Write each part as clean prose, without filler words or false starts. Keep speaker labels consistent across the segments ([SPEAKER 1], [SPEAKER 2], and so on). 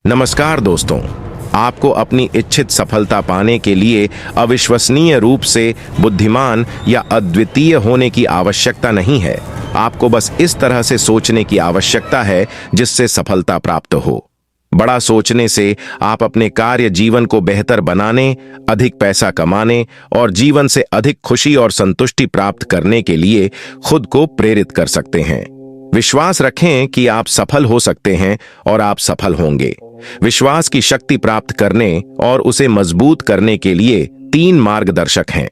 [SPEAKER 1] नमस्कार दोस्तों। आपको अपनी इच्छित सफलता पाने के लिए अविश्वसनीय रूप से बुद्धिमान या अद्वितीय होने की आवश्यकता नहीं है। आपको बस इस तरह से सोचने की आवश्यकता है जिससे सफलता प्राप्त हो। बड़ा सोचने से आप अपने कार्य जीवन को बेहतर बनाने, अधिक पैसा कमाने और जीवन से अधिक खुशी और संतुष्टि प्राप्त करने के लिए खुद को प्रेरित कर सकते हैं। विश्वास रखें कि आप सफल हो सकते हैं और आप सफल होंगे। विश्वास की शक्ति प्राप्त करने और उसे मजबूत करने के लिए 3 मार्गदर्शक हैं।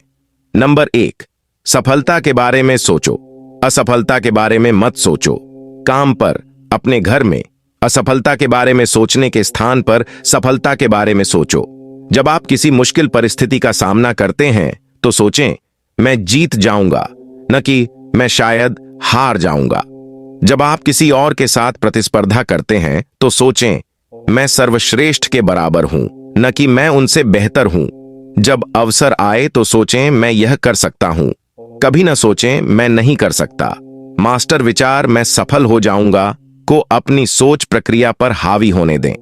[SPEAKER 1] नंबर 1, सफलता के बारे में सोचो। असफलता के बारे में मत सोचो। काम पर, अपने घर में असफलता के बारे में सोचने के स्थान पर सफलता के बारे में सोचो। जब आप किसी मुश्किल परिस्थिति का सामना करते हैं तो सोचें, मैं जीत जाऊंगा, न कि मैं शायद हार जाऊंगा। जब आप किसी और के साथ प्रतिस्पर्धा करते हैं तो सोचें, मैं सर्वश्रेष्ठ के बराबर हूं, न कि मैं उनसे बेहतर हूं। जब अवसर आए तो सोचें, मैं यह कर सकता हूं। कभी न सोचें, मैं नहीं कर सकता। मास्टर विचार, मैं सफल हो जाऊंगा, को अपनी सोच प्रक्रिया पर हावी होने दें।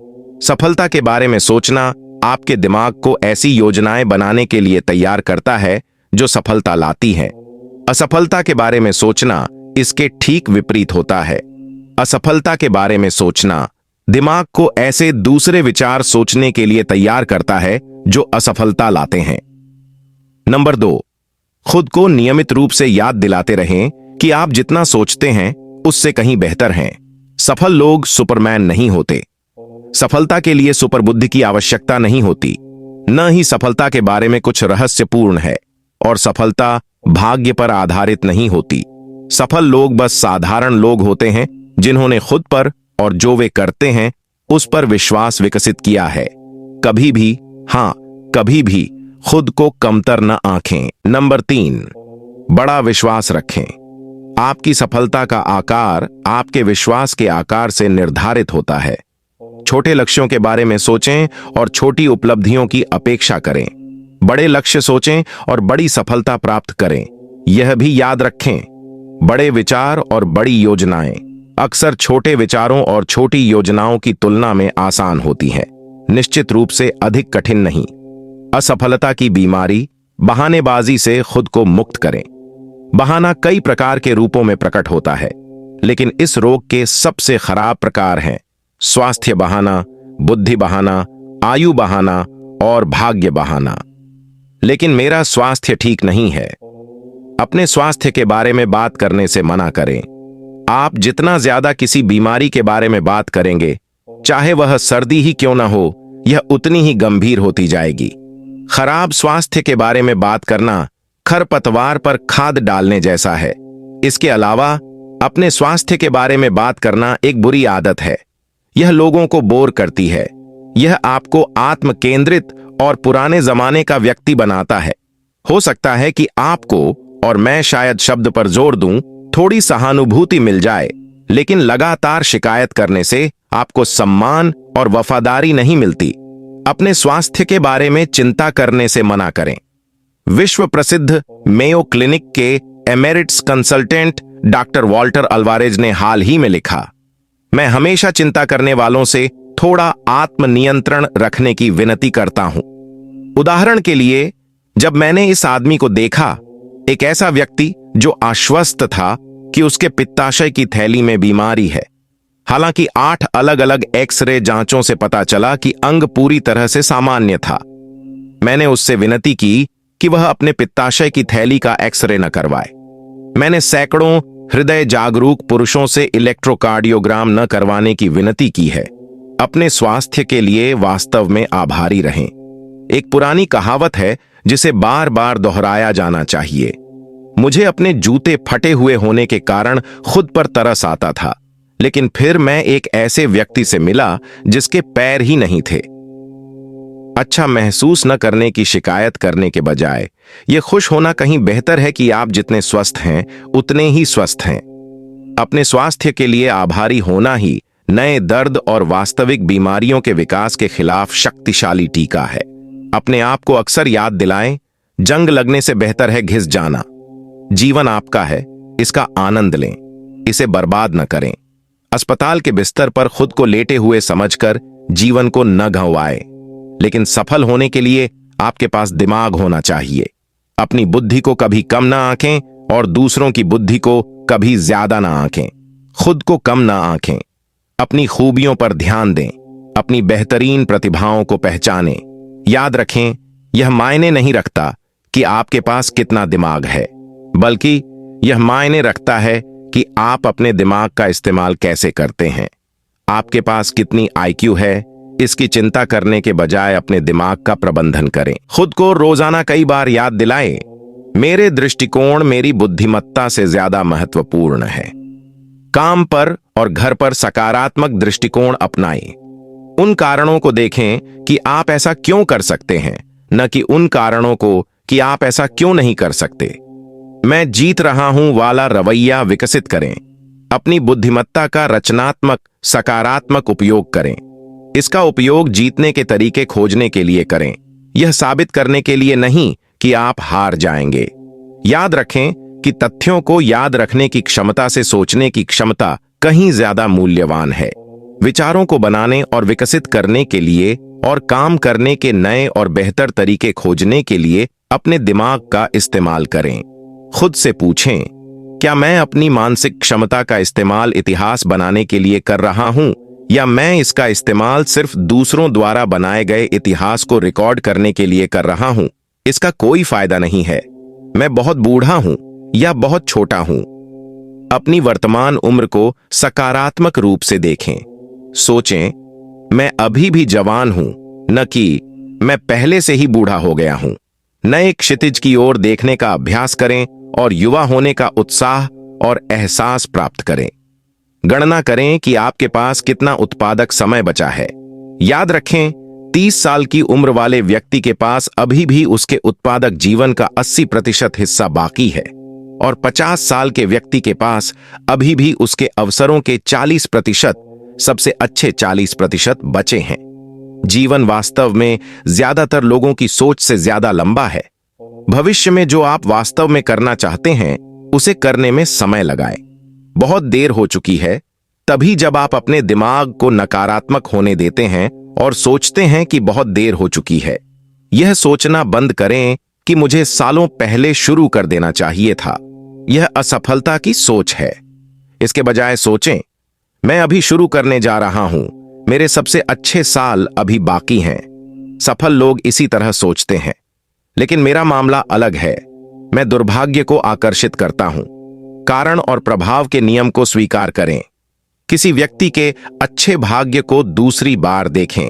[SPEAKER 1] सफलता के बारे में सोचना आपके दिमाग को ऐसी योजनाएं बनाने के लिए तैयार करता है जो सफलता लाती हैं। असफलता के बारे में सोचना इसके ठीक विपरीत होता है। असफलता के बारे में सोचना दिमाग को ऐसे दूसरे विचार सोचने के लिए तैयार करता है जो असफलता लाते हैं। नंबर 2, खुद को नियमित रूप से याद दिलाते रहें कि आप जितना सोचते हैं उससे कहीं बेहतर हैं। सफल लोग सुपरमैन नहीं होते। सफलता के लिए सुपर बुद्धि की आवश्यकता नहीं होती। न ही सफलता के बारे में कुछ रहस्यपूर्ण है, और सफलता भाग्य पर आधारित नहीं होती। सफल लोग बस साधारण लोग होते हैं जिन्होंने खुद पर और जो वे करते हैं उस पर विश्वास विकसित किया है। कभी भी, हां कभी भी खुद को कमतर न आंकें। नंबर 3, बड़ा विश्वास रखें। आपकी सफलता का आकार आपके विश्वास के आकार से निर्धारित होता है। छोटे लक्ष्यों के बारे में सोचें और छोटी उपलब्धियों की अपेक्षा करें। बड़े लक्ष्य सोचें और बड़ी सफलता प्राप्त करें। यह भी याद रखें, बड़े विचार और बड़ी योजनाएं अक्सर छोटे विचारों और छोटी योजनाओं की तुलना में आसान होती हैं, निश्चित रूप से अधिक कठिन नहीं। असफलता की बीमारी, बहानेबाजी से खुद को मुक्त करें। बहाना कई प्रकार के रूपों में प्रकट होता है, लेकिन इस रोग के सबसे खराब प्रकार हैं स्वास्थ्य बहाना, बुद्धि बहाना, आयु बहाना और भाग्य बहाना। लेकिन मेरा स्वास्थ्य ठीक नहीं है। अपने स्वास्थ्य के बारे में बात करने से मना करें। आप जितना ज्यादा किसी बीमारी के बारे में बात करेंगे, चाहे वह सर्दी ही क्यों ना हो, यह उतनी ही गंभीर होती जाएगी। खराब स्वास्थ्य के बारे में बात करना खरपतवार पर खाद डालने जैसा है। इसके अलावा अपने स्वास्थ्य के बारे में बात करना एक बुरी आदत है। यह लोगों को बोर करती है। यह आपको आत्म केंद्रित और पुराने जमाने का व्यक्ति बनाता है। हो सकता है कि आपको, और मैं शायद शब्द पर जोर दूं, थोड़ी सहानुभूति मिल जाए, लेकिन लगातार शिकायत करने से आपको सम्मान और वफादारी नहीं मिलती। अपने स्वास्थ्य के बारे में चिंता करने से मना करें। विश्व प्रसिद्ध मेयो क्लिनिक के emeritus consultant doctor Walter Alvarez ने हाल ही में लिखा, मैं हमेशा चिंता करने वालों से थोड़ा आत्मनियंत्रण रखने की विनती करता हूं। उदाहरण के लिए, जब मैंने इस आदमी को देखा, एक ऐसा व्यक्ति जो आश्वस्त था कि उसके पित्ताशय की थैली में बीमारी है, हालांकि 8 अलग अलग एक्स-रे जांचों से पता चला कि अंग पूरी तरह से सामान्य था। मैंने उससे विनती की कि वह अपने पित्ताशय की थैली का एक्स-रे न करवाए। मैंने सैकड़ों हृदय जागरूक पुरुषों से इलेक्ट्रोकार्डियोग्राम न करवाने की विनती की है। अपने स्वास्थ्य के लिए वास्तव में आभारी रहें। एक पुरानी कहावत है जिसे बार बार दोहराया जाना चाहिए। मुझे अपने जूते फटे हुए होने के कारण खुद पर तरस आता था, लेकिन फिर मैं एक ऐसे व्यक्ति से मिला जिसके पैर ही नहीं थे। अच्छा महसूस न करने की शिकायत करने के बजाय यह खुश होना कहीं बेहतर है कि आप जितने स्वस्थ हैं उतने ही स्वस्थ हैं। अपने स्वास्थ्य के लिए आभारी होना ही नए दर्द और वास्तविक बीमारियों के विकास के खिलाफ शक्तिशाली टीका है। अपने आप को अक्सर याद दिलाएं, जंग लगने से बेहतर है घिस जाना। जीवन आपका है, इसका आनंद लें, इसे बर्बाद न करें। अस्पताल के बिस्तर पर खुद को लेटे हुए समझकर जीवन को न गंवाए। लेकिन सफल होने के लिए आपके पास दिमाग होना चाहिए। अपनी बुद्धि को कभी कम ना आंकें और दूसरों की बुद्धि को कभी ज्यादा ना आंकें। खुद को कम ना आंकें। अपनी खूबियों पर ध्यान दें। अपनी बेहतरीन प्रतिभाओं को पहचानें। याद रखें, यह मायने नहीं रखता कि आपके पास कितना दिमाग है, बल्कि यह मायने रखता है कि आप अपने दिमाग का इस्तेमाल कैसे करते हैं। आपके पास कितनी आईक्यू है, इसकी चिंता करने के बजाय अपने दिमाग का प्रबंधन करें। खुद को रोजाना कई बार याद दिलाएं, मेरे दृष्टिकोण मेरी बुद्धिमत्ता से ज्यादा महत्वपूर्ण है। काम पर और घर पर सकारात्मक दृष्टिकोण अपनाएं। उन कारणों को देखें कि आप ऐसा क्यों कर सकते हैं, न कि उन कारणों को कि आप ऐसा क्यों नहीं कर सकते। मैं जीत रहा हूं वाला रवैया विकसित करें। अपनी बुद्धिमत्ता का रचनात्मक सकारात्मक उपयोग करें। इसका उपयोग जीतने के तरीके खोजने के लिए करें, यह साबित करने के लिए नहीं कि आप हार जाएंगे। याद रखें कि तथ्यों को याद रखने की क्षमता से सोचने की क्षमता कहीं ज्यादा मूल्यवान है। विचारों को बनाने और विकसित करने के लिए और काम करने के नए और बेहतर तरीके खोजने के लिए अपने दिमाग का इस्तेमाल करें। खुद से पूछें, क्या मैं अपनी मानसिक क्षमता का इस्तेमाल इतिहास बनाने के लिए कर रहा हूं, या मैं इसका इस्तेमाल सिर्फ दूसरों द्वारा बनाए गए इतिहास को रिकॉर्ड करने के लिए कर रहा हूं। इसका कोई फायदा नहीं है। मैं बहुत बूढ़ा हूं या बहुत छोटा हूं। अपनी वर्तमान उम्र को सकारात्मक रूप से देखें। सोचें, मैं अभी भी जवान हूं, न कि मैं पहले से ही बूढ़ा हो गया हूं। नए क्षितिज की ओर देखने का अभ्यास करें और युवा होने का उत्साह और एहसास प्राप्त करें। गणना करें कि आपके पास कितना उत्पादक समय बचा है। याद रखें, 30 साल की उम्र वाले व्यक्ति के पास अभी भी उसके उत्पादक जीवन का 80% हिस्सा बाकी है और 50 साल के व्यक्ति के पास अभी भी उसके अवसरों के 40%, सबसे अच्छे 40% बचे हैं। जीवन वास्तव में ज्यादातर लोगों की सोच से ज्यादा लंबा है। भविष्य में जो आप वास्तव में करना चाहते हैं, उसे करने में समय लगाएं। बहुत देर हो चुकी है तभी जब आप अपने दिमाग को नकारात्मक होने देते हैं और सोचते हैं कि बहुत देर हो चुकी है। यह सोचना बंद करें कि मुझे सालों पहले शुरू कर देना चाहिए था। यह असफलता की सोच है। इसके बजाय सोचें, मैं अभी शुरू करने जा रहा हूं, मेरे सबसे अच्छे साल अभी बाकी हैं। सफल लोग इसी तरह सोचते हैं। लेकिन मेरा मामला अलग है। मैं दुर्भाग्य को आकर्षित करता हूं। कारण और प्रभाव के नियम को स्वीकार करें। किसी व्यक्ति के अच्छे भाग्य को दूसरी बार देखें।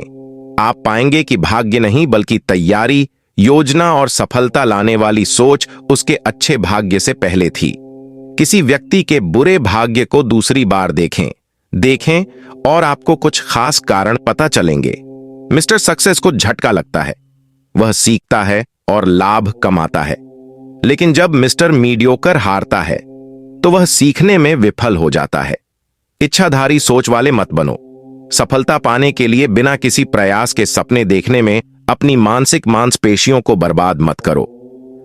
[SPEAKER 1] आप पाएंगे कि भाग्य नहीं बल्कि तैयारी, योजना और सफलता लाने वाली सोच उसके अच्छे भाग्य से पहले थी। किसी व्यक्ति के बुरे भाग्य को दूसरी बार देखें और आपको कुछ खास कारण पता चलेंगे। मिस्टर सक्सेस को झटका लगता है। वह सीखता है और लाभ कमाता है। लेकिन जब मिस्टर मीडियोकर हारता है तो वह सीखने में विफल हो जाता है। इच्छाधारी सोच वाले मत बनो। सफलता पाने के लिए बिना किसी प्रयास के सपने देखने में अपनी मानसिक मांसपेशियों को बर्बाद मत करो।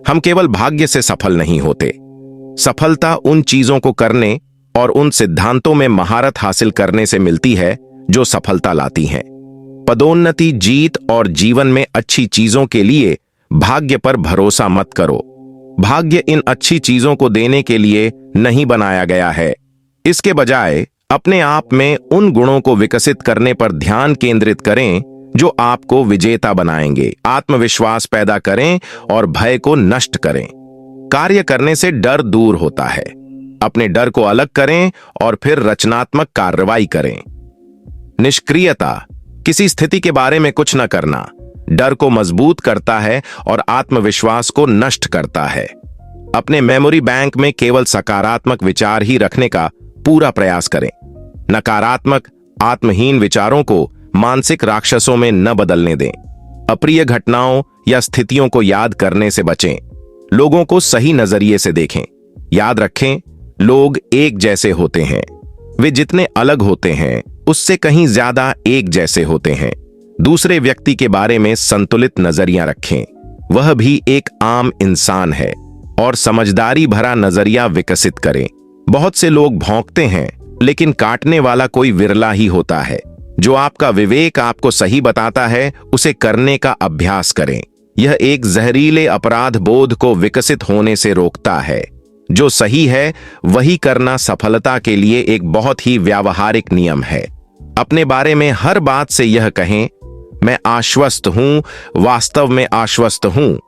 [SPEAKER 1] हम केवल भाग्य से सफल नहीं होते। सफलता उन चीजों को करने और उन सिद्धांतों में महारत हासिल करने से मिलती है जो सफलता लाती हैं। पदोन्नति, जीत और जीवन में अच्छी चीजों के लिए भाग्य पर भरोसा मत करो। भाग्य इन अच्छी चीजों को देने के लिए नहीं बनाया गया है। इसके बजाय अपने आप में उन गुणों को विकसित करने पर ध्यान केंद्रित करें जो आपको विजेता बनाएंगे। आत्मविश्वास पैदा करें और भय को नष्ट करें। कार्य करने से डर दूर होता है। अपने डर को अलग करें और फिर रचनात्मक कार्रवाई करें। निष्क्रियता, किसी स्थिति के बारे में कुछ न करना, डर को मजबूत करता है और आत्मविश्वास को नष्ट करता है। अपने मेमोरी बैंक में केवल सकारात्मक विचार ही रखने का पूरा प्रयास करें। नकारात्मक, आत्महीन विचारों को मानसिक राक्षसों में न बदलने दें। अप्रिय घटनाओं या स्थितियों को याद करने से बचें। लोगों को सही नजरिए से देखें। याद रखें, लोग एक जैसे होते हैं। वे जितने अलग होते हैं उससे कहीं ज्यादा एक जैसे होते हैं। दूसरे व्यक्ति के बारे में संतुलित नजरिया रखें। वह भी एक आम इंसान है और समझदारी भरा नजरिया विकसित करें। बहुत से लोग भौंकते हैं लेकिन काटने वाला कोई विरला ही होता है। जो आपका विवेक आपको सही बताता है, उसे करने का अभ्यास करें। यह एक जहरीले अपराध बोध को विकसित होने से रोकता है। जो सही है वही करना सफलता के लिए एक बहुत ही व्यावहारिक नियम है। अपने बारे में हर बात से यह कहें, मैं आश्वस्त हूं, वास्तव में आश्वस्त हूं।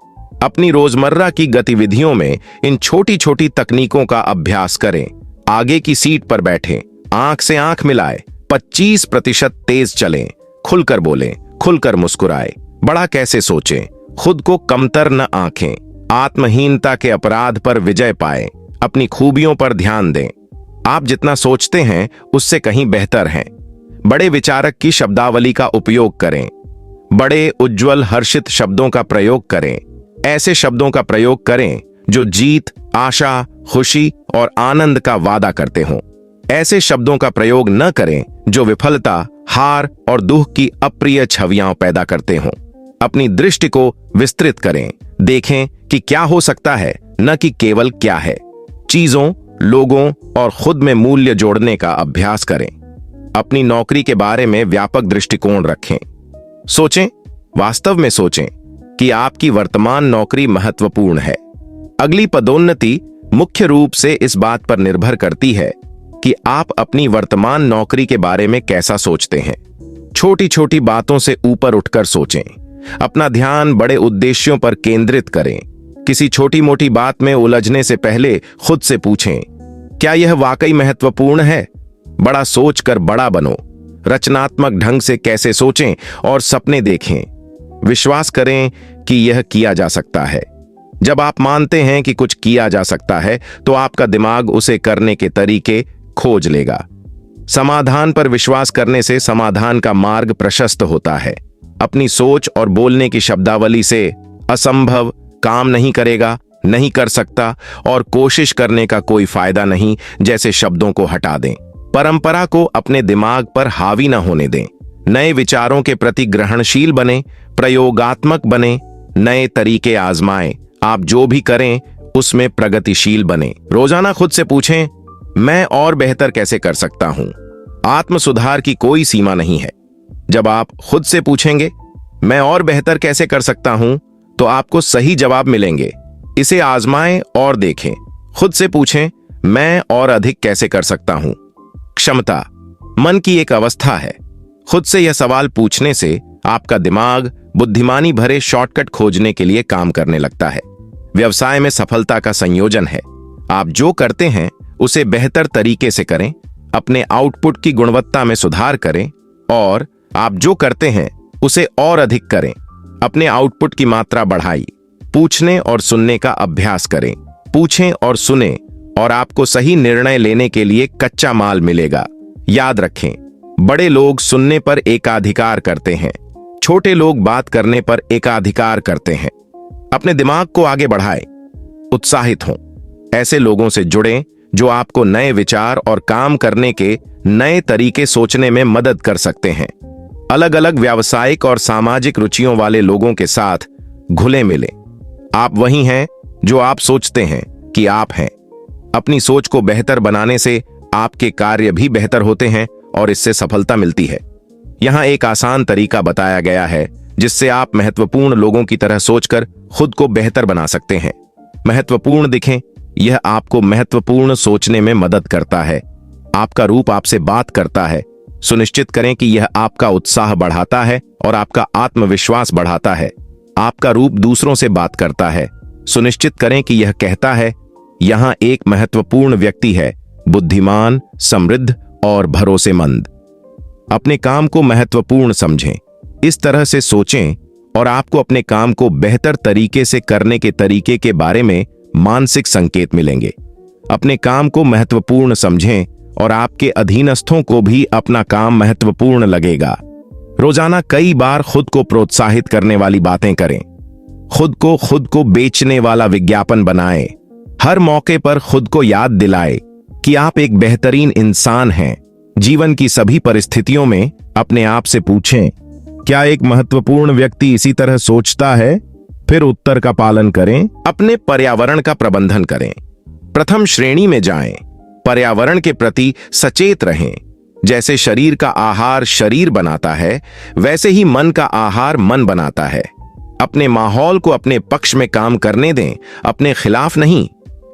[SPEAKER 1] अपनी रोजमर्रा की गतिविधियों में इन छोटी छोटी तकनीकों का अभ्यास करें। आगे की सीट पर बैठें, आंख से आंख मिलाएं, 25% तेज चलें, खुलकर बोलें, खुलकर मुस्कुराएं, बड़ा कैसे सोचें, खुद को कमतर न आंकें, आत्महीनता के अपराध पर विजय पाएं, अपनी खूबियों पर ध्यान दें। आप जितना सोचते हैं उससे कहीं बेहतर हैं। बड़े विचारक की शब्दावली का उपयोग करें। बड़े उज्जवल हर्षित शब्दों का प्रयोग करें। ऐसे शब्दों का प्रयोग करें जो जीत, आशा, खुशी और आनंद का वादा करते हों। ऐसे शब्दों का प्रयोग न करें जो विफलता, हार और दुख की अप्रिय छवियां पैदा करते हों। अपनी दृष्टि को विस्तृत करें, देखें कि क्या हो सकता है, न कि केवल क्या है। चीजों, लोगों और खुद में मूल्य जोड़ने का अभ्यास करें। अपनी नौकरी के बारे में व्यापक दृष्टिकोण रखें। सोचें, वास्तव में सोचें कि आपकी वर्तमान नौकरी महत्वपूर्ण है। अगली पदोन्नति मुख्य रूप से इस बात पर निर्भर करती है कि आप अपनी वर्तमान नौकरी के बारे में कैसा सोचते हैं। छोटी छोटी बातों से ऊपर उठकर सोचें। अपना ध्यान बड़े उद्देश्यों पर केंद्रित करें। किसी छोटी मोटी बात में उलझने से पहले खुद से पूछें, क्या यह वाकई महत्वपूर्ण है? बड़ा सोचकर बड़ा बनो। रचनात्मक ढंग से कैसे सोचें और सपने देखें। विश्वास करें कि यह किया जा सकता है। जब आप मानते हैं कि कुछ किया जा सकता है तो आपका दिमाग उसे करने के तरीके खोज लेगा। समाधान पर विश्वास करने से समाधान का मार्ग प्रशस्त होता है। अपनी सोच और बोलने की शब्दावली से असंभव, काम नहीं करेगा, नहीं कर सकता और कोशिश करने का कोई फायदा नहीं जैसे शब्दों को हटा दें। परंपरा को अपने दिमाग पर हावी न होने दें। नए विचारों के प्रति ग्रहणशील बने, प्रयोगात्मक बने, नए तरीके आजमाएं। आप जो भी करें उसमें प्रगतिशील बने। रोजाना खुद से पूछें, मैं और बेहतर कैसे कर सकता हूं? आत्म सुधार की कोई सीमा नहीं है। जब आप खुद से पूछेंगे, मैं और बेहतर कैसे कर सकता हूं, तो आपको सही जवाब मिलेंगे। इसे आजमाएं और देखें। खुद से पूछें, मैं और अधिक कैसे कर सकता हूं? क्षमता मन की एक अवस्था है। खुद से यह सवाल पूछने से आपका दिमाग बुद्धिमानी भरे शॉर्टकट खोजने के लिए काम करने लगता है। व्यवसाय में सफलता का संयोजन है। आप जो करते हैं उसे बेहतर तरीके से करें, अपने आउटपुट की गुणवत्ता में सुधार करें और आप जो करते हैं उसे और अधिक करें। अपने आउटपुट की मात्रा बढ़ाई। पूछने और सुनने का अभ्यास करें। पूछें और सुनें और आपको सही निर्णय लेने के लिए कच्चा माल मिलेगा। याद रखें, बड़े लोग सुनने पर एकाधिकार करते हैं, छोटे लोग बात करने पर एकाधिकार करते हैं। अपने दिमाग को आगे बढ़ाएं, उत्साहित हों। ऐसे लोगों से जुड़ें जो आपको नए विचार और काम करने के नए तरीके सोचने में मदद कर सकते हैं। अलग अलग व्यावसायिक और सामाजिक रुचियों वाले लोगों के साथ घुले मिले। आप वही हैं जो आप सोचते हैं कि आप हैं। अपनी सोच को बेहतर बनाने से आपके कार्य भी बेहतर होते हैं और इससे सफलता मिलती है। यहां एक आसान तरीका बताया गया है जिससे आप महत्वपूर्ण लोगों की तरह सोचकर खुद को बेहतर बना सकते हैं। महत्वपूर्ण दिखें, यह आपको महत्वपूर्ण सोचने में मदद करता है। आपका रूप आपसे बात करता है। सुनिश्चित करें कि यह आपका उत्साह बढ़ाता है और आपका आत्मविश्वास बढ़ाता है। आपका रूप दूसरों से बात करता है। सुनिश्चित करें कि यह कहता है, यहां एक महत्वपूर्ण व्यक्ति है, बुद्धिमान, समृद्ध और भरोसेमंद। अपने काम को महत्वपूर्ण समझें। इस तरह से सोचें और आपको अपने काम को बेहतर तरीके से करने के तरीके के बारे में मानसिक संकेत मिलेंगे। अपने काम को महत्वपूर्ण समझें और आपके अधीनस्थों को भी अपना काम महत्वपूर्ण लगेगा। रोजाना कई बार खुद को प्रोत्साहित करने वाली बातें करें। खुद को बेचने वाला विज्ञापन बनाएं। हर मौके पर खुद को याद दिलाएं कि आप एक बेहतरीन इंसान हैं। जीवन की सभी परिस्थितियों में अपने आप से पूछें, क्या एक महत्वपूर्ण व्यक्ति इसी तरह सोचता है? फिर उत्तर का पालन करें। अपने पर्यावरण का प्रबंधन करें। प्रथम श्रेणी में जाएं। पर्यावरण के प्रति सचेत रहें। जैसे शरीर का आहार शरीर बनाता है, वैसे ही मन का आहार मन बनाता है। अपने माहौल को अपने पक्ष में काम करने दें, अपने खिलाफ नहीं।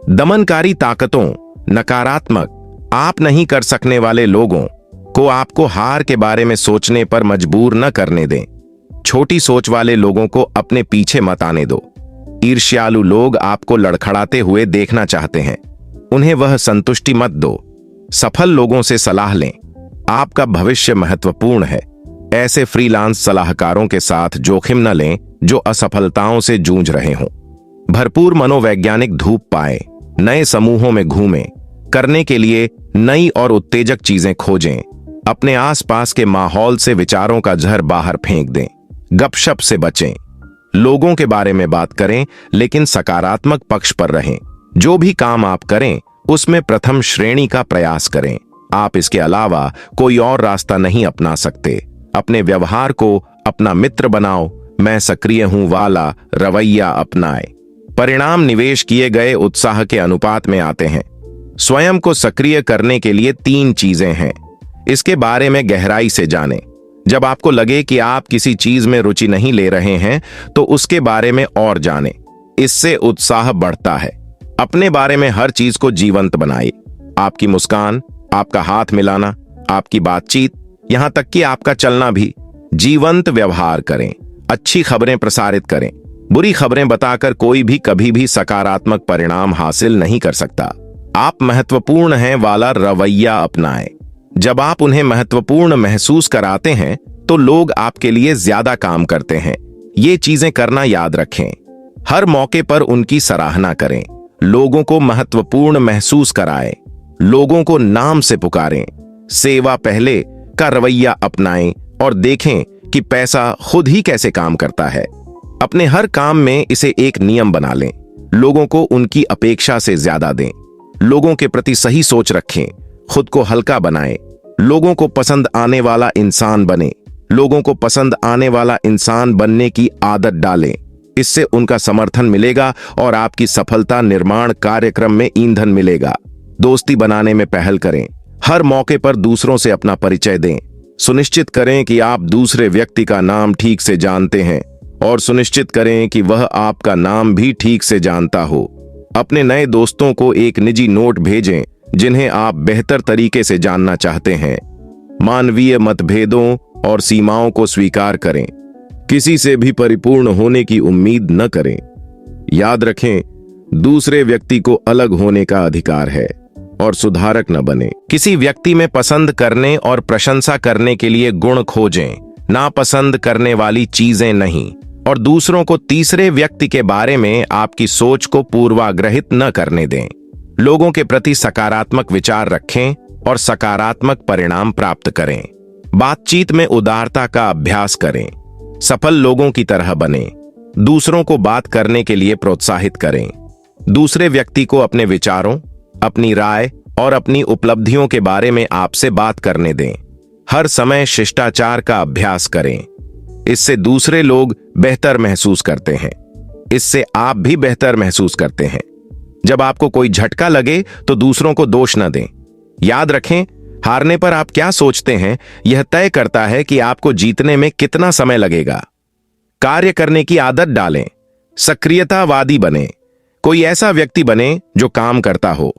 [SPEAKER 1] दमनकारी ताकतों, नकारात्मक, आप नहीं कर सकने वाले लोगों को आपको हार के बारे में सोचने पर मजबूर न करने दें। छोटी सोच वाले लोगों को अपने पीछे मत आने दो। ईर्ष्यालु लोग आपको लड़खड़ाते हुए देखना चाहते हैं, उन्हें वह संतुष्टि मत दो। सफल लोगों से सलाह लें, आपका भविष्य महत्वपूर्ण है। ऐसे फ्रीलांस सलाहकारों के साथ जोखिम न लें जो असफलताओं से जूझ रहे हों। भरपूर मनोवैज्ञानिक धूप पाएं, नए समूहों में घूमें, करने के लिए नई और उत्तेजक चीजें खोजें। अपने आसपास के माहौल से विचारों का जहर बाहर फेंक दें। गपशप से बचें। लोगों के बारे में बात करें, लेकिन सकारात्मक पक्ष पर रहें। जो भी काम आप करें उसमें प्रथम श्रेणी का प्रयास करें। आप इसके अलावा कोई और रास्ता नहीं अपना सकते। अपने व्यवहार को अपना मित्र बनाओ, मैं सक्रिय हूं वाला रवैया अपनाए। परिणाम निवेश किए गए उत्साह के अनुपात में आते हैं। स्वयं को सक्रिय करने के लिए 3 चीजें हैं, इसके बारे में गहराई से जानें। जब आपको लगे कि आप किसी चीज में रुचि नहीं ले रहे हैं तो उसके बारे में और जानें, इससे उत्साह बढ़ता है। अपने बारे में हर चीज को जीवंत बनाइए। आपकी मुस्कान, आपका हाथ मिलाना, आपकी बातचीत, यहां तक कि आपका चलना भी। जीवंत व्यवहार करें, अच्छी खबरें प्रसारित करें। बुरी खबरें बताकर कोई भी कभी भी सकारात्मक परिणाम हासिल नहीं कर सकता। आप महत्वपूर्ण हैं वाला रवैया अपनाएं। जब आप उन्हें महत्वपूर्ण महसूस कराते हैं तो लोग आपके लिए ज्यादा काम करते हैं। ये चीजें करना याद रखें। हर मौके पर उनकी सराहना करें। लोगों को महत्वपूर्ण महसूस कराएं। लोगों को नाम से पुकारें। सेवा पहले का रवैया अपनाएं और देखें कि पैसा खुद ही कैसे काम करता है। अपने हर काम में इसे एक नियम बना लें। लोगों को उनकी अपेक्षा से ज्यादा दें। लोगों के प्रति सही सोच रखें। खुद को हल्का बनाएं। लोगों को पसंद आने वाला इंसान बने। लोगों को पसंद आने वाला इंसान बनने की आदत डालें। इससे उनका समर्थन मिलेगा और आपकी सफलता निर्माण कार्यक्रम में ईंधन मिलेगा। दोस्ती बनाने में पहल करें। हर मौके पर दूसरों से अपना परिचय दें। सुनिश्चित करें कि आप दूसरे व्यक्ति का नाम ठीक से जानते हैं और सुनिश्चित करें कि वह आपका नाम भी ठीक से जानता हो। अपने नए दोस्तों को एक निजी नोट भेजें जिन्हें आप बेहतर तरीके से जानना चाहते हैं। मानवीय मतभेदों और सीमाओं को स्वीकार करें। किसी से भी परिपूर्ण होने की उम्मीद न करें। याद रखें, दूसरे व्यक्ति को अलग होने का अधिकार है और सुधारक न बने। किसी व्यक्ति में पसंद करने और प्रशंसा करने के लिए गुण खोजें, नापसंद करने वाली चीजें नहीं। और दूसरों को तीसरे व्यक्ति के बारे में आपकी सोच को पूर्वाग्रहित न करने दें। लोगों के प्रति सकारात्मक विचार रखें और सकारात्मक परिणाम प्राप्त करें। बातचीत में उदारता का अभ्यास करें। सफल लोगों की तरह बने। दूसरों को बात करने के लिए प्रोत्साहित करें। दूसरे व्यक्ति को अपने विचारों, अपनी राय और अपनी उपलब्धियों के बारे में आपसे बात करने दें। हर समय शिष्टाचार का अभ्यास करें। इससे दूसरे लोग बेहतर महसूस करते हैं। इससे आप भी बेहतर महसूस करते हैं। जब आपको कोई झटका लगे तो दूसरों को दोष न दें। याद रखें, हारने पर आप क्या सोचते हैं यह तय करता है कि आपको जीतने में कितना समय लगेगा। कार्य करने की आदत डालें। सक्रियतावादी बने। कोई ऐसा व्यक्ति बने जो काम करता हो।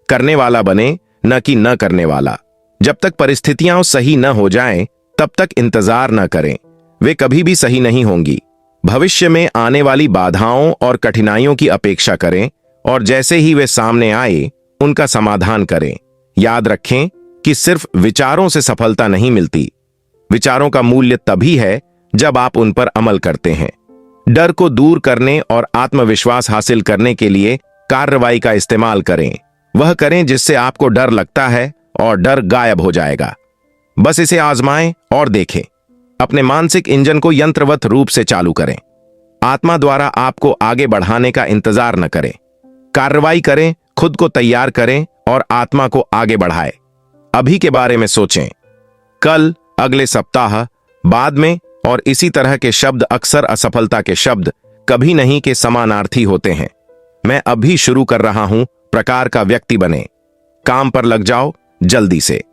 [SPEAKER 1] करने वाला बने, न कि न करने वाला। जब तक परिस्थितियां सही न हो जाएं, तब तक इंतजार न करें। वे कभी भी सही नहीं होंगी। भविष्य में आने वाली बाधाओं और कठिनाइयों की अपेक्षा करें और जैसे ही वे सामने आए उनका समाधान करें। याद रखें कि सिर्फ विचारों से सफलता नहीं मिलती। विचारों का मूल्य तभी है जब आप उन पर अमल करते हैं। डर को दूर करने और आत्मविश्वास हासिल करने के लिए कार्रवाई का इस्तेमाल करें। वह करें जिससे आपको डर लगता है और डर गायब हो जाएगा। बस इसे आजमाएं और देखें। अपने मानसिक इंजन को यंत्रवत रूप से चालू करें। आत्मा द्वारा आपको आगे बढ़ाने का इंतजार न करें। कार्रवाई करें, खुद को तैयार करें और आत्मा को आगे बढ़ाएं। अभी के बारे में सोचें। कल, अगले सप्ताह, बाद में और इसी तरह के शब्द अक्सर असफलता के शब्द कभी नहीं के समानार्थी होते हैं। मैं अभी शुरू कर रहा हूं प्रकार का व्यक्ति बने। काम पर लग जाओ जल्दी से।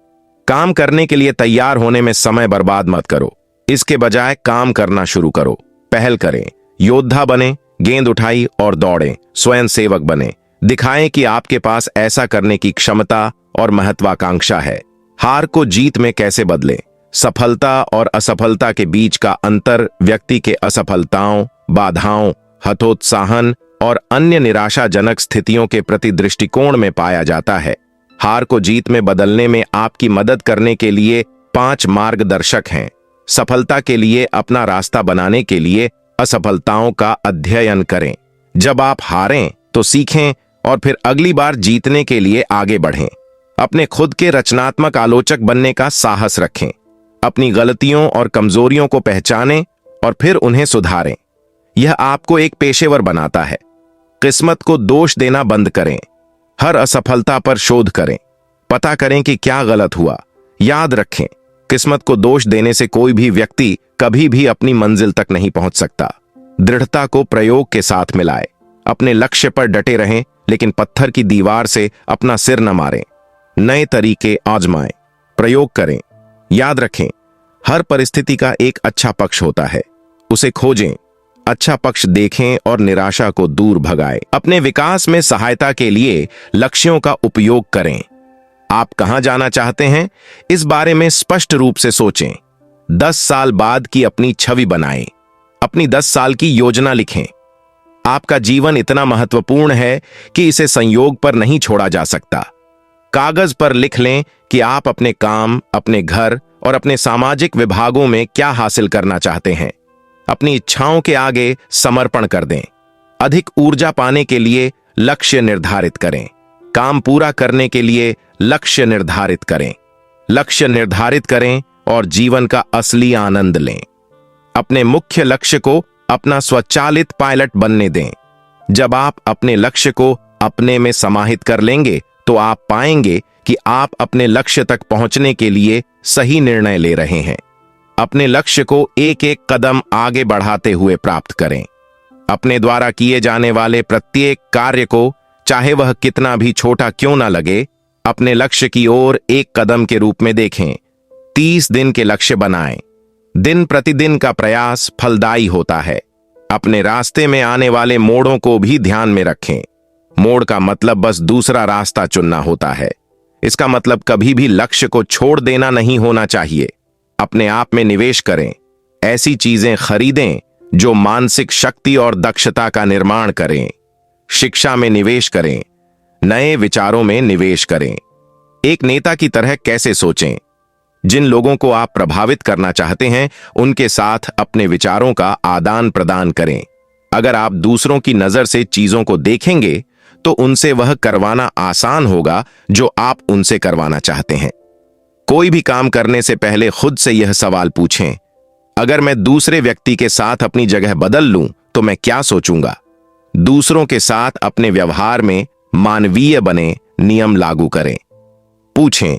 [SPEAKER 1] काम करने के लिए तैयार होने में समय बर्बाद मत करो, इसके बजाय काम करना शुरू करो। पहल करें, योद्धा बने, गेंद उठाई और दौड़ें, स्वयं सेवक बने। दिखाएं कि आपके पास ऐसा करने की क्षमता और महत्वाकांक्षा है। हार को जीत में कैसे बदलें? सफलता और असफलता के बीच का अंतर व्यक्ति के असफलताओं, बाधाओं, हतोत्साहन और अन्य निराशाजनक स्थितियों के प्रति दृष्टिकोण में पाया जाता है। हार को जीत में बदलने में आपकी मदद करने के लिए 5 मार्गदर्शक हैं। सफलता के लिए अपना रास्ता बनाने के लिए असफलताओं का अध्ययन करें। जब आप हारें तो सीखें और फिर अगली बार जीतने के लिए आगे बढ़ें। अपने खुद के रचनात्मक आलोचक बनने का साहस रखें। अपनी गलतियों और कमजोरियों को पहचानें और फिर उन्हें सुधारें। यह आपको एक पेशेवर बनाता है। किस्मत को दोष देना बंद करें। हर असफलता पर शोध करें। पता करें कि क्या गलत हुआ। याद रखें, किस्मत को दोष देने से कोई भी व्यक्ति कभी भी अपनी मंजिल तक नहीं पहुंच सकता। दृढ़ता को प्रयोग के साथ मिलाएं। अपने लक्ष्य पर डटे रहें, लेकिन पत्थर की दीवार से अपना सिर न मारें। नए तरीके आजमाएं, प्रयोग करें। याद रखें, हर परिस्थिति का एक अच्छा पक्ष होता है, उसे खोजें, अच्छा पक्ष देखें और निराशा को दूर भगाएं। अपने विकास में सहायता के लिए लक्ष्यों का उपयोग करें। आप कहां जाना चाहते हैं, इस बारे में स्पष्ट रूप से सोचें। 10 साल बाद की अपनी छवि बनाएं। अपनी 10 साल की योजना लिखें। आपका जीवन इतना महत्वपूर्ण है कि इसे संयोग पर नहीं छोड़ा जा सकता। कागज पर लिख लें कि आप अपने काम, अपने घर और अपने सामाजिक विभागों में क्या हासिल करना चाहते हैं। अपनी इच्छाओं के आगे समर्पण कर दें। अधिक ऊर्जा पाने के लिए लक्ष्य निर्धारित करें। काम पूरा करने के लिए लक्ष्य निर्धारित करें। लक्ष्य निर्धारित करें और जीवन का असली आनंद लें। अपने मुख्य लक्ष्य को अपना स्वचालित पायलट बनने दें। जब आप अपने लक्ष्य को अपने में समाहित कर लेंगे तो आप पाएंगे कि आप अपने लक्ष्य तक पहुंचने के लिए सही निर्णय ले रहे हैं। अपने लक्ष्य को एक एक कदम आगे बढ़ाते हुए प्राप्त करें। अपने द्वारा किए जाने वाले प्रत्येक कार्य को, चाहे वह कितना भी छोटा क्यों ना लगे, अपने लक्ष्य की ओर एक कदम के रूप में देखें। 30 दिन के लक्ष्य बनाएं। दिन प्रतिदिन का प्रयास फलदायी होता है। अपने रास्ते में आने वाले मोड़ों को भी ध्यान में रखें। मोड़ का मतलब बस दूसरा रास्ता चुनना होता है। इसका मतलब कभी भी लक्ष्य को छोड़ देना नहीं होना चाहिए। अपने आप में निवेश करें। ऐसी चीजें खरीदें जो मानसिक शक्ति और दक्षता का निर्माण करें। शिक्षा में निवेश करें। नए विचारों में निवेश करें। एक नेता की तरह कैसे सोचें। जिन लोगों को आप प्रभावित करना चाहते हैं, उनके साथ अपने विचारों का आदान प्रदान करें। अगर आप दूसरों की नजर से चीजों को देखेंगे तो उनसे वह करवाना आसान होगा जो आप उनसे करवाना चाहते हैं। कोई भी काम करने से पहले खुद से यह सवाल पूछें, अगर मैं दूसरे व्यक्ति के साथ अपनी जगह बदल लूं तो मैं क्या सोचूंगा। दूसरों के साथ अपने व्यवहार में मानवीय बने, नियम लागू करें। पूछें,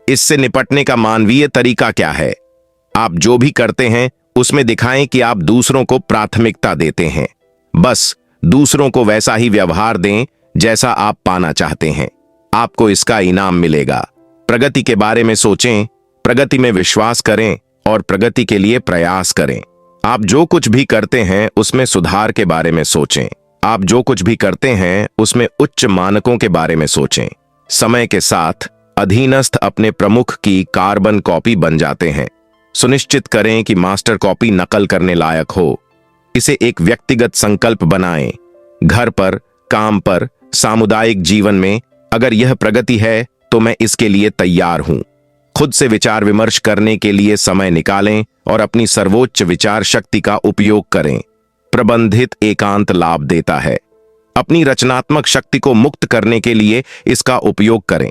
[SPEAKER 1] इससे निपटने का मानवीय तरीका क्या है। आप जो भी करते हैं उसमें दिखाएं कि आप दूसरों को प्राथमिकता देते हैं। बस दूसरों को वैसा ही व्यवहार दें जैसा आप पाना चाहते हैं। आपको इसका इनाम मिलेगा। प्रगति के बारे में सोचें, प्रगति में विश्वास करें और प्रगति के लिए प्रयास करें। आप जो कुछ भी करते हैं उसमें सुधार के बारे में सोचें। आप जो कुछ भी करते हैं उसमें उच्च मानकों के बारे में सोचें। समय के साथ अधीनस्थ अपने प्रमुख की कार्बन कॉपी बन जाते हैं। सुनिश्चित करें कि मास्टर कॉपी नकल करने लायक हो। इसे एक व्यक्तिगत संकल्प बनाएं। घर पर, काम पर, सामुदायिक जीवन में अगर यह प्रगति है तो मैं इसके लिए तैयार हूं। खुद से विचार विमर्श करने के लिए समय निकालें और अपनी सर्वोच्च विचार शक्ति का उपयोग करें। प्रबंधित एकांत लाभ देता है। अपनी रचनात्मक शक्ति को मुक्त करने के लिए इसका उपयोग करें।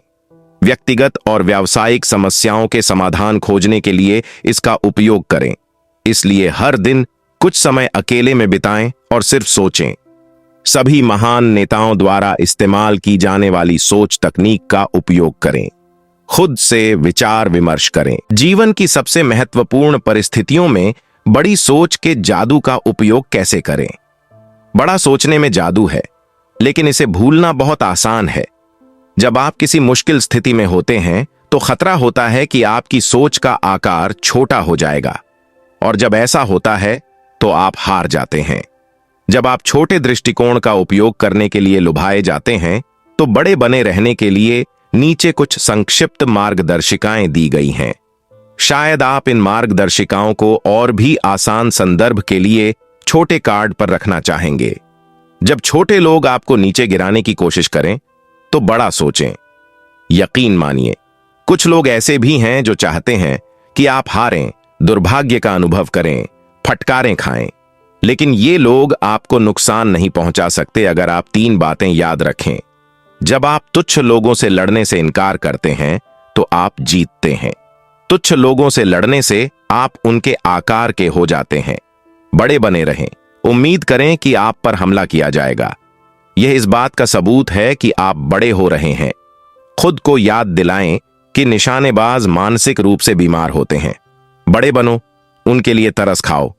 [SPEAKER 1] व्यक्तिगत और व्यावसायिक समस्याओं के समाधान खोजने के लिए इसका उपयोग करें। इसलिए हर दिन कुछ समय अकेले में बिताएं और सिर्फ सोचें। सभी महान नेताओं द्वारा इस्तेमाल की जाने वाली सोच तकनीक का उपयोग करें। खुद से विचार विमर्श करें। जीवन की सबसे महत्वपूर्ण परिस्थितियों में बड़ी सोच के जादू का उपयोग कैसे करें। बड़ा सोचने में जादू है, लेकिन इसे भूलना बहुत आसान है। जब आप किसी मुश्किल स्थिति में होते हैं तो खतरा होता है कि आपकी सोच का आकार छोटा हो जाएगा, और जब ऐसा होता है तो आप हार जाते हैं। जब आप छोटे दृष्टिकोण का उपयोग करने के लिए लुभाए जाते हैं तो बड़े बने रहने के लिए नीचे कुछ संक्षिप्त मार्गदर्शिकाएं दी गई हैं। शायद आप इन मार्गदर्शिकाओं को और भी आसान संदर्भ के लिए छोटे कार्ड पर रखना चाहेंगे। जब छोटे लोग आपको नीचे गिराने की कोशिश करें तो बड़ा सोचें। यकीन मानिए, कुछ लोग ऐसे भी हैं जो चाहते हैं कि आप हारें, दुर्भाग्य का अनुभव करें, फटकारें खाएं। लेकिन ये लोग आपको नुकसान नहीं पहुंचा सकते अगर आप 3 बातें याद रखें। जब आप तुच्छ लोगों से लड़ने से इनकार करते हैं तो आप जीतते हैं। तुच्छ लोगों से लड़ने से आप उनके आकार के हो जाते हैं। बड़े बने रहें, उम्मीद करें कि आप पर हमला किया जाएगा। यह इस बात का सबूत है कि आप बड़े हो रहे हैं। खुद को याद दिलाएं कि निशानेबाज मानसिक रूप से बीमार होते हैं। बड़े बनो, उनके लिए तरस खाओ।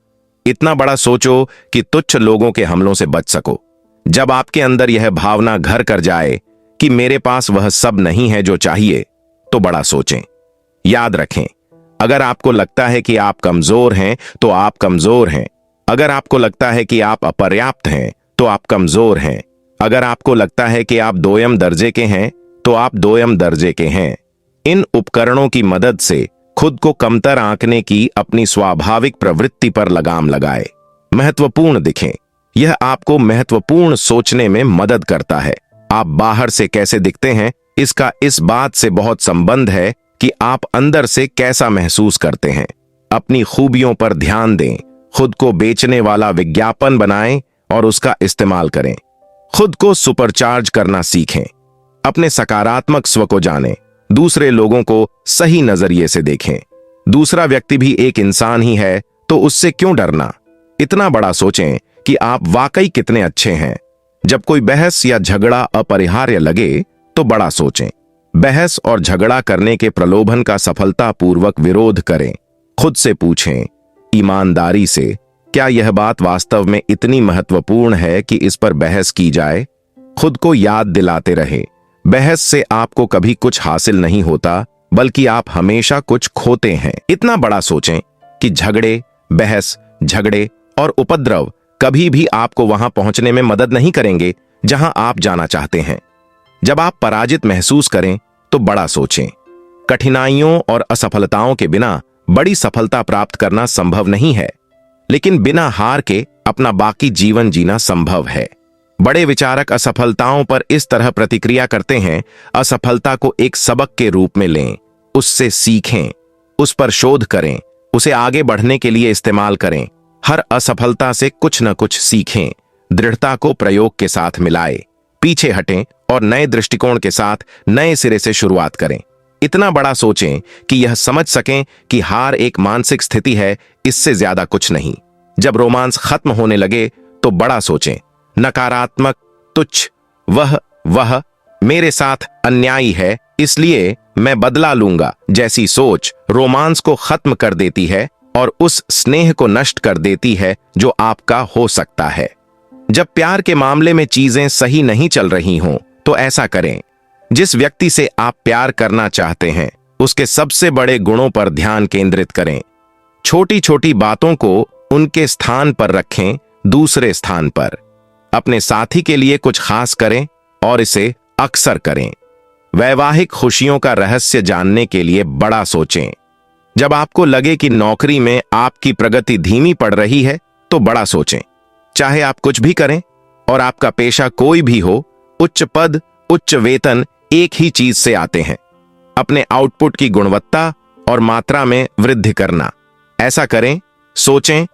[SPEAKER 1] इतना बड़ा सोचो कि तुच्छ लोगों के हमलों से बच सको। जब आपके अंदर यह भावना घर कर जाए कि मेरे पास वह सब नहीं है जो चाहिए, तो बड़ा सोचें। याद रखें, अगर आपको लगता है कि आप कमजोर हैं तो आप कमजोर हैं। अगर आपको लगता है कि आप अपर्याप्त हैं तो आप कमजोर हैं। अगर आपको लगता है कि आप दोयम दर्जे के हैं तो आप दोयम दर्जे के हैं। इन उपकरणों की मदद से खुद को कमतर आंकने की अपनी स्वाभाविक प्रवृत्ति पर लगाम लगाए। महत्वपूर्ण दिखें। यह आपको महत्वपूर्ण सोचने में मदद करता है। आप बाहर से कैसे दिखते हैं, इसका इस बात से बहुत संबंध है कि आप अंदर से कैसा महसूस करते हैं। अपनी खूबियों पर ध्यान दें, खुद को बेचने वाला विज्ञापन बनाएं और उसका इस्तेमाल करें। खुद को सुपरचार्ज करना सीखें। अपने सकारात्मक स्व को जानें। दूसरे लोगों को सही नजरिए से देखें। दूसरा व्यक्ति भी एक इंसान ही है, तो उससे क्यों डरना। इतना बड़ा सोचें कि आप वाकई कितने अच्छे हैं। जब कोई बहस या झगड़ा अपरिहार्य लगे तो बड़ा सोचें। बहस और झगड़ा करने के प्रलोभन का सफलतापूर्वक विरोध करें। खुद से पूछें ईमानदारी से, क्या यह बात वास्तव में इतनी महत्वपूर्ण है कि इस पर बहस की जाए। खुद को याद दिलाते रहे, बहस से आपको कभी कुछ हासिल नहीं होता, बल्कि आप हमेशा कुछ खोते हैं। इतना बड़ा सोचें कि झगड़े, बहस, झगड़े और उपद्रव कभी भी आपको वहां पहुंचने में मदद नहीं करेंगे जहां आप जाना चाहते हैं। जब आप पराजित महसूस करें तो बड़ा सोचें। कठिनाइयों और असफलताओं के बिना बड़ी सफलता प्राप्त करना संभव नहीं है, लेकिन बिना हार के अपना बाकी जीवन जीना संभव है। बड़े विचारक असफलताओं पर इस तरह प्रतिक्रिया करते हैं, असफलता को एक सबक के रूप में लें, उससे सीखें, उस पर शोध करें, उसे आगे बढ़ने के लिए इस्तेमाल करें। हर असफलता से कुछ न कुछ सीखें। दृढ़ता को प्रयोग के साथ मिलाएं, पीछे हटें और नए दृष्टिकोण के साथ नए सिरे से शुरुआत करें। इतना बड़ा सोचें कि यह समझ सकें कि हार एक मानसिक स्थिति है, इससे ज्यादा कुछ नहीं। जब रोमांस खत्म होने लगे तो बड़ा सोचें, नकारात्मक, तुच्छ, वह मेरे साथ अन्यायी है, इसलिए मैं बदला लूंगा जैसी सोच रोमांस को खत्म कर देती है और उस स्नेह को नष्ट कर देती है जो आपका हो सकता है। जब प्यार के मामले में चीजें सही नहीं चल रही हों तो ऐसा करें। जिस व्यक्ति से आप प्यार करना चाहते हैं उसके सबसे बड़े गुणों पर ध्यान केंद्रित करें। छोटी छोटी बातों को उनके स्थान पर रखें, दूसरे स्थान पर। अपने साथी के लिए कुछ खास करें और इसे अक्सर करें। वैवाहिक खुशियों का रहस्य जानने के लिए बड़ा सोचें। जब आपको लगे कि नौकरी में आपकी प्रगति धीमी पड़ रही है तो बड़ा सोचें। चाहे आप कुछ भी करें और आपका पेशा कोई भी हो, उच्च पद, उच्च वेतन एक ही चीज से आते हैं, अपने आउटपुट की गुणवत्ता और मात्रा में वृद्धि करना। ऐसा करें, सोचें,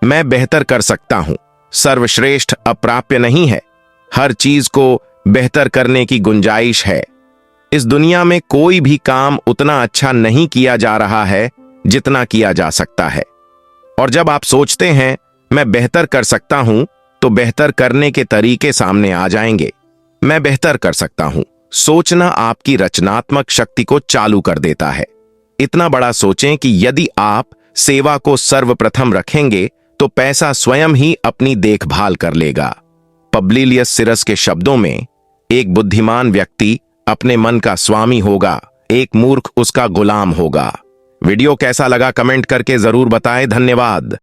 [SPEAKER 1] मैं बेहतर कर सकता हूं। सर्वश्रेष्ठ अप्राप्य नहीं है, हर चीज को बेहतर करने की गुंजाइश है। इस दुनिया में कोई भी काम उतना अच्छा नहीं किया जा रहा है जितना किया जा सकता है। और जब आप सोचते हैं मैं बेहतर कर सकता हूं तो बेहतर करने के तरीके सामने आ जाएंगे। मैं बेहतर कर सकता हूं, सोचना आपकी रचनात्मक शक्ति को चालू कर देता है। इतना बड़ा सोचें कि यदि आप सेवा को सर्वप्रथम रखेंगे तो पैसा स्वयं ही अपनी देखभाल कर लेगा। पब्लिलियस सिरस के शब्दों में, एक बुद्धिमान व्यक्ति अपने मन का स्वामी होगा, एक मूर्ख उसका गुलाम होगा। वीडियो कैसा लगा कमेंट करके जरूर बताएं। धन्यवाद।